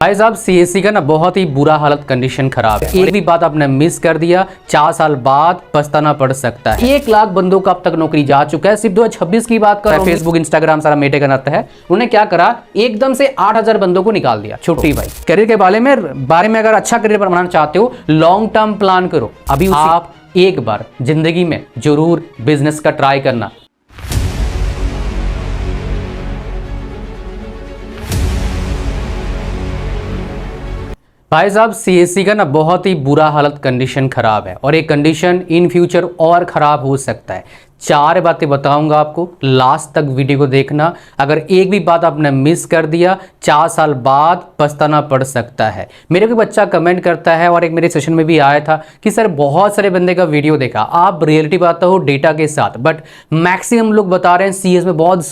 भाई साहब सीएससी का ना बहुत ही बुरा हालत कंडीशन खराब है। एक भी बात आपने मिस कर दिया 4 साल बाद पछताना पड़ सकता है। 1 लाख बंदों का अब तक नौकरी जा चुका है। सिर्फ 2026 की बात कर रहा हूं। फेसबुक इंस्टाग्राम सारा मेटे का नाता है। उन्होंने क्या करा, एकदम से 8000 बंदों को निकाल दिया। छुट्टी भाई। करियर के बारे में अगर अच्छा करियर बनाना चाहते हो, लॉन्ग टर्म प्लान करो। अभी आप एक बार जिंदगी में जरूर बिजनेस का ट्राई करना। भाई साहब सीएससी का ना बहुत ही बुरा हालत कंडीशन खराब है और ये कंडीशन इन फ्यूचर और खराब हो सकता है। 4 बातें बताऊंगा आपको, लास्ट तक वीडियो को देखना। अगर एक भी बात आपने मिस कर दिया 4 साल बाद पछताना पड़ सकता है। मेरे को बच्चा कमेंट करता है और एक मेरे सेशन में भी आया था कि सर बहुत सारे बंदे का वीडियो देखा, आप रियलिटी बताते हो डेटा के साथ, बट मैक्सिमम लोग बता रहे हैं सीएस में बहुत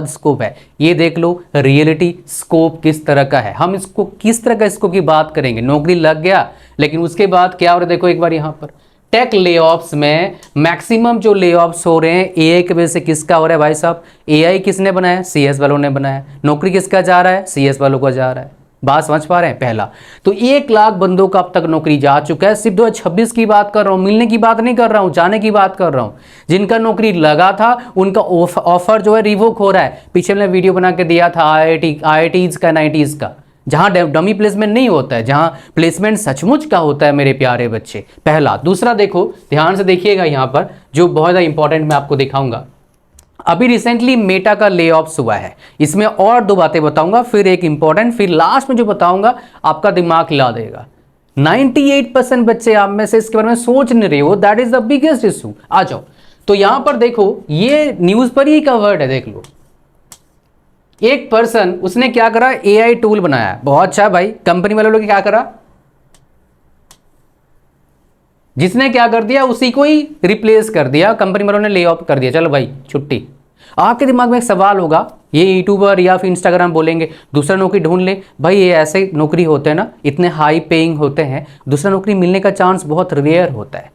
स्कोप है। ये देख लो रियलिटी स्कोप किस तरह का है। हम इसको किस तरह का स्कोप की बात करेंगे। नौकरी लग गया लेकिन उसके बाद क्या हो रहा है, देखो एक बार यहाँ पर टेक लेऑफ्स में मैक्सिमम जो लेऑफ्स हो रहे हैं एआई की वजह से। किसका हो रहा है भाई साहब? एआई किसने बनाया? सीएस वालों ने बनाया। नौकरी किसका जा रहा है? सीएस वालों का जा रहा है। बात समझ पा रहे हैं? पहला तो 1 लाख बंदों का अब तक नौकरी जा चुका है। सिर्फ 2026 की बात कर रहा हूं, मिलने की बात नहीं कर रहा हूं, जाने की बात कर रहा हूं। जिनका नौकरी लगा था उनका ऑफर जो है रिवोक हो रहा है। पीछे मैंने वीडियो बना के दिया था IITs का, NITs का, जहां डमी प्लेसमेंट नहीं होता है, जहां प्लेसमेंट सचमुच का होता है मेरे प्यारे बच्चे। पहला। दूसरा देखो, ध्यान से देखिएगा यहां पर जो बहुत ज़्यादा इंपॉर्टेंट मैं आपको दिखाऊंगा। अभी रिसेंटली मेटा का ले ऑफ्स हुआ है। इसमें और 2 बातें बताऊंगा, फिर एक इंपॉर्टेंट, फिर लास्ट में जो बताऊंगा आपका दिमाग हिला देगा। 98% बच्चे आप में से इसके बारे में सोच नहीं रहे हो। That is the biggest issue. आ जाओ तो यहां पर देखो, ये न्यूज पर ही कवर्ड है। देख लो, एक पर्सन उसने क्या करा, एआई टूल बनाया। बहुत अच्छा भाई। कंपनी वाले लोग क्या करा, जिसने क्या कर दिया उसी को ही रिप्लेस कर दिया। कंपनी वालों ने ले ऑफ कर दिया, चलो भाई छुट्टी। आपके दिमाग में एक सवाल होगा, ये यूट्यूबर या फिर इंस्टाग्राम बोलेंगे दूसरा नौकरी ढूंढ ले। भाई ये ऐसे नौकरी होते हैं ना, इतने हाई पेइंग होते हैं, दूसरा नौकरी मिलने का चांस बहुत रेयर होता है।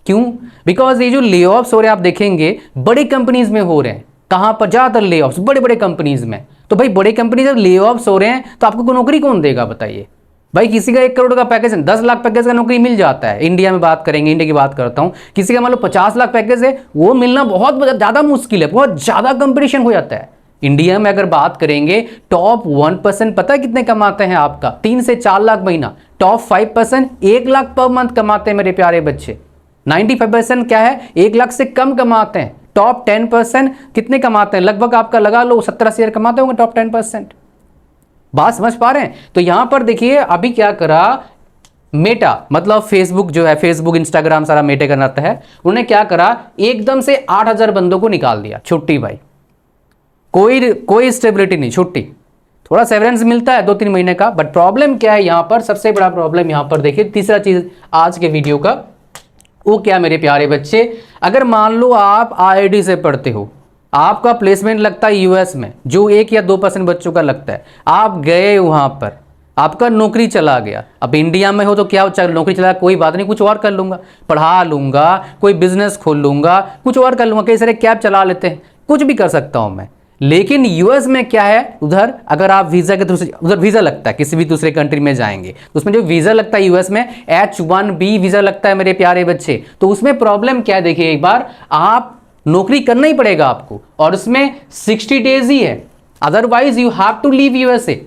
क्यों? बिकॉज ये जो ले ऑफ्स हो रहे हैं आप देखेंगे बड़ी कंपनीज में हो रहे हैं। कहां पर? ज्यादातर ले ऑफ्स बड़े बड़े कंपनीज में। तो भाई बड़े कंपनी जब ले ऑफ्स हो रहे हैं तो आपको नौकरी कौन देगा बताइए? भाई किसी का 1 करोड़ का पैकेज है, 10 लाख पैकेज का नौकरी मिल जाता है। इंडिया में बात करेंगे, इंडिया की बात करता हूं। किसी का मान लो 50 लाख पैकेज है, वो मिलना बहुत ज्यादा मुश्किल है, बहुत ज्यादा कंपटीशन हो जाता है। इंडिया में अगर बात करेंगे टॉप 1% पता है कितने कमाते हैं आपका? 3 से 4 लाख महीना। टॉप 5% 1 लाख पर मंथ कमाते हैं मेरे प्यारे बच्चे। 95% क्या है, 1 लाख से कम कमाते हैं। टॉप 10% कितने कमाते हैं? लगभग आपका लगा लो 70-80 हज़ार कमाते होंगे टॉप 10%। बात समझ पा रहे हैं? तो यहां पर देखिए अभी क्या करा मेटा, मतलब फेसबुक जो है, फेसबुक इंस्टाग्राम सारा मेटे का नाता है। उन्होंने क्या करा, एकदम से 8000 बंदों को निकाल दिया। छुट्टी भाई। कोई स्टेबिलिटी नहीं, छुट्टी। थोड़ा सेवरेंस मिलता है 2-3 महीने का, बट प्रॉब्लम क्या है यहां पर? सबसे बड़ा प्रॉब्लम यहां पर देखिए, तीसरा चीज आज के वीडियो का, वो क्या मेरे प्यारे बच्चे, अगर मान लो आप IIT से पढ़ते हो, आपका प्लेसमेंट लगता है यूएस में, जो 1 या 2% बच्चों का लगता है। आप गए वहां पर, आपका नौकरी चला गया। अब इंडिया में हो तो क्या हो, नौकरी चला, कोई बात नहीं, कुछ और कर लूंगा, पढ़ा लूंगा, कोई बिजनेस खोल लूंगा, कुछ और कर लूंगा, कई सारे कैब चला लेते हैं, कुछ भी कर सकता हूं मैं। लेकिन यूएस में क्या है, उधर अगर आप वीजा के थ्रू, उधर वीजा लगता है, किसी भी दूसरे कंट्री में जाएंगे तो उसमें जो वीजा लगता है यूएस में H1B वीजा लगता है मेरे प्यारे बच्चे। तो उसमें प्रॉब्लम क्या है देखिए, एक बार आप नौकरी करना ही पड़ेगा आपको, और उसमें 60 डेज ही है, otherwise you have to leave USA.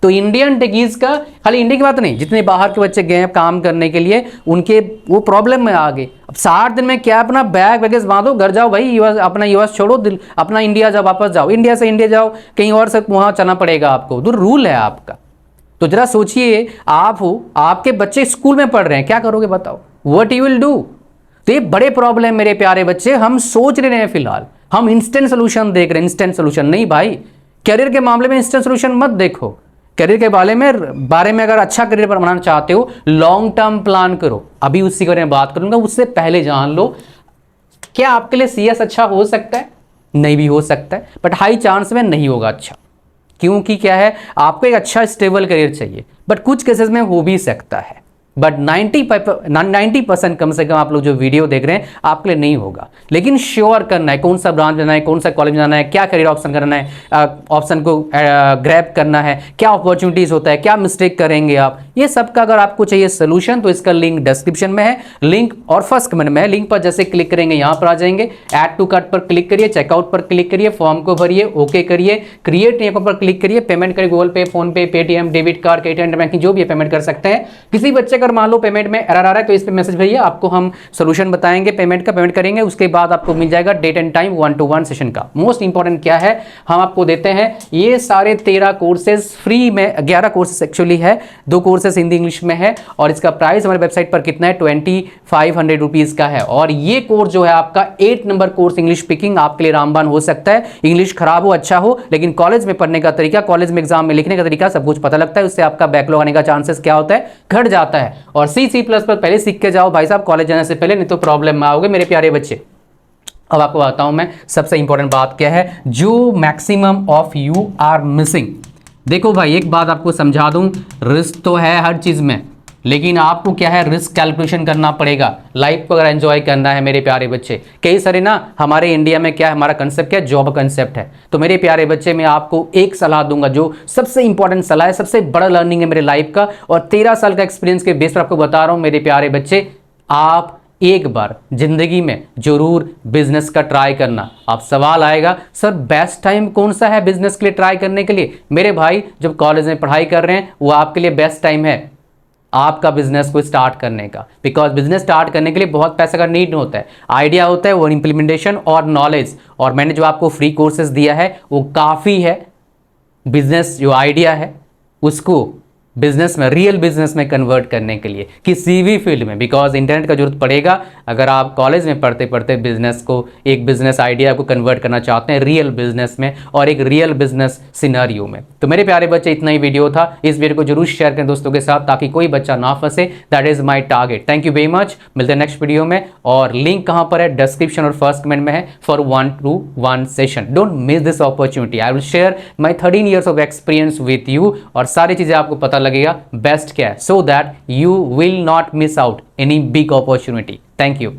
तो इंडियन टेकीज का, खाली इंडिया की बात नहीं, जितने बाहर के बच्चे गए हैं काम करने के लिए, उनके वो प्रॉब्लम में आ गए। अब 60 दिन में क्या, अपना बैग वैगेज बांधो, घर जाओ भाई, यूएस, अपना यूएस छोड़ो, अपना इंडिया जाओ, वापस जाओ, इंडिया से इंडिया जाओ, कहीं और से वहां चलना पड़ेगा आपको, तो रूल है आपका। तो जरा सोचिए, आप हो, आपके बच्चे स्कूल में पढ़ रहे हैं, क्या करोगे बताओ? What you will do? तो ये बड़े प्रॉब्लम मेरे प्यारे बच्चे, हम सोच रहे हैं फिलहाल, हम इंस्टेंट सोल्यूशन देख रहे हैं। इंस्टेंट सोल्यूशन नहीं भाई, करियर के मामले में इंस्टेंट सोल्यूशन मत देखो। करियर के बारे में अगर अच्छा करियर बनाना चाहते हो, लॉन्ग टर्म प्लान करो। अभी उसी के बारे में बात करूंगा, उससे पहले जान लो क्या आपके लिए सीएस अच्छा हो सकता है? नहीं भी हो सकता है, बट हाई चांस में नहीं होगा अच्छा। क्योंकि क्या है, आपको एक अच्छा स्टेबल करियर चाहिए, बट कुछ केसेस में हो भी सकता है। बट 90% कम से कम आप लोग जो वीडियो देख रहे हैं आपके लिए नहीं होगा। लेकिन श्योर करना है कौन सा ब्रांच जाना है, कौन सा कॉलेज जाना है, क्या करियर ऑप्शन करना है, ऑप्शन को ग्रैब करना है, क्या अपॉर्चुनिटीज होता है, क्या मिस्टेक करेंगे आप, ये सब का अगर आपको चाहिए सोल्यूशन तो इसका लिंक डिस्क्रिप्शन में है, लिंक और फर्स्ट कमेंट में है। लिंक पर जैसे क्लिक करेंगे यहां पर आ जाएंगे, ऐड टू कार्ट पर क्लिक करिए, चेकआउट पर क्लिक करिए, फॉर्म को भरिए, ओके करिए, क्रिएट न्यू अकाउंट पर क्लिक करिए, पेमेंट करिए, गूगल पे, फोन पे, Paytm, debit card, internet banking जो भी है पेमेंट कर सकते हैं। किसी बच्चे अगर मान लो पेमेंट में एरर आ रहा है तो इस पे मैसेज भेजिए, आपको हम सोल्यूशन बताएंगे पेमेंट का, पेमेंट करेंगे, उसके बाद आपको मिल जाएगा date and time 1-to-1 session का। मोस्ट इंपॉर्टेंट क्या है, हम आपको देते हैं ये सारे 13 कोर्सेज फ्री में, 11 कोर्सेज एक्चुअली है, 2 कोर्सेज हिंदी इंग्लिश में है और इसका प्राइस हमारे वेबसाइट पर कितना है 2500 रुपीज का है। और ये कोर्स जो है आपका 8 नंबर कोर्स इंग्लिश स्पीकिंग आपके लिए रामबाण हो सकता है। इंग्लिश खराब हो अच्छा हो, लेकिन कॉलेज में पढ़ने का तरीका, कॉलेज में एग्जाम में लिखने का तरीका सब कुछ पता लगता है, उससे आपका बैकलॉग आने का चांसेस क्या होता है, घट जाता है। और C++ पर पहले सीख के जाओ भाई साहब कॉलेज जाने से पहले, नहीं तो प्रॉब्लम में आओगे मेरे प्यारे बच्चे। अब आपको बताता हूं मैं सबसे इंपॉर्टेंट बात क्या है जो maximum of you are missing. देखो भाई एक बात आपको समझा दूं, रिस्क तो है हर चीज में, लेकिन आपको क्या है रिस्क कैलकुलेशन करना पड़ेगा। लाइफ को अगर एंजॉय करना है मेरे प्यारे बच्चे, कई सारे ना हमारे इंडिया में क्या है, हमारा कंसेप्ट क्या है, जॉब कंसेप्ट है। तो मेरे प्यारे बच्चे मैं आपको एक सलाह दूंगा जो सबसे इंपॉर्टेंट सलाह है, सबसे बड़ा लर्निंग है मेरे लाइफ का, और 13 साल का एक्सपीरियंस के बेस पर आपको बता रहा हूं मेरे प्यारे बच्चे, आप एक बार जिंदगी में जरूर बिजनेस का ट्राई करना। अब सवाल आएगा सर बेस्ट टाइम कौन सा है बिजनेस के लिए ट्राई करने के लिए? मेरे भाई जब कॉलेज में पढ़ाई कर रहे हैं वो आपके लिए बेस्ट टाइम है आपका बिजनेस को स्टार्ट करने का, बिकॉज बिजनेस स्टार्ट करने के लिए बहुत पैसा का नीड होता है, आइडिया होता है, वो इंप्लीमेंटेशन और नॉलेज। और मैंने जो आपको फ्री कोर्सेज दिया है वो काफ़ी है बिजनेस जो आइडिया है उसको बिजनेस में, रियल बिजनेस में कन्वर्ट करने के लिए किसी भी फील्ड में, बिकॉज इंटरनेट का जरूरत पड़ेगा अगर आप कॉलेज में पढ़ते पढ़ते बिजनेस को, एक बिजनेस आइडिया को कन्वर्ट करना चाहते हैं रियल बिजनेस में और एक रियल बिजनेस सिनेरियो में। तो मेरे प्यारे बच्चे इतना ही वीडियो था, इस वीडियो को जरूर शेयर करें दोस्तों के साथ ताकि कोई बच्चा ना फंसे। That is my target. Thank you very much, मिलते हैं नेक्स्ट वीडियो में, और लिंक कहाँ पर है डिस्क्रिप्शन और फर्स्ट कमेंट में है for 1-to-1 session. Don't miss this opportunity, I will share my 13 years of experience with you और सारी चीजें आपको पता लगेगा बेस्ट क्या है, so that you will not miss out any big opportunity. Thank you.